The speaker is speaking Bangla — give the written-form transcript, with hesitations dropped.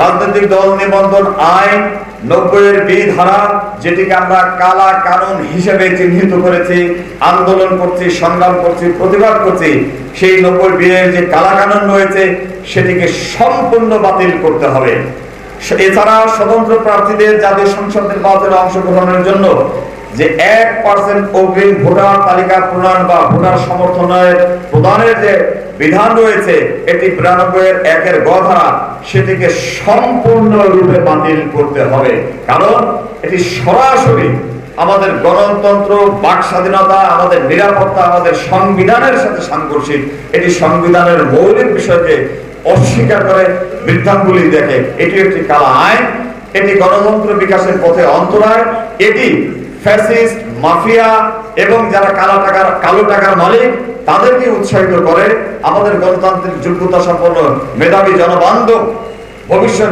রাজনৈতিক দল নিবন্ধন আইন 90-এর বি ধারা, যেটিকে আমরা কালা কানুন হিসেবে চিহ্নিত করেছি, আন্দোলন করছি, সংগ্রাম করছি, প্রতিবাদ করছি, সেই 90 এর যে কালা কানুন রয়েছে সেটিকে সম্পূর্ণ বাতিল করতে হবে। এছাড়া স্বতন্ত্র প্রার্থীদের জাতীয় সংসদ নির্বাচনে অংশগ্রহণের জন্য যে 1% অগ্রিম ভোটার তালিকা প্রণয়ন বা ভোটার সমর্থনের প্রদানের যে বিধান রয়েছে, এটি 92-এর 1-এর গ ধারা, সেটিকে সম্পূর্ণরূপে বাতিল করতে হবে। কারণ এটি সরাসরি আমাদের গণতন্ত্র, বাক স্বাধীনতা, আমাদের নিরাপত্তা, আমাদের সংবিধানের সাথে সাংঘর্ষিক। এটি সংবিধানের মৌলিক বিষয়কে অস্বীকার করে, বৃদ্ধাঙ্গুলি দেখে। এটি একটি কালা আইন, এটি গণতন্ত্র বিকাশের পথে অন্তরায়। এটি ফ্যাসিস্ট, মাফিয়া এবং যারা কালো টাকার মালিক তাদেরকে উৎসাহিত করে। আমাদের গণতান্ত্রিক যোগ্যতা সম্পন্ন মেধাবী জনবান্ধব ভবিষ্যৎ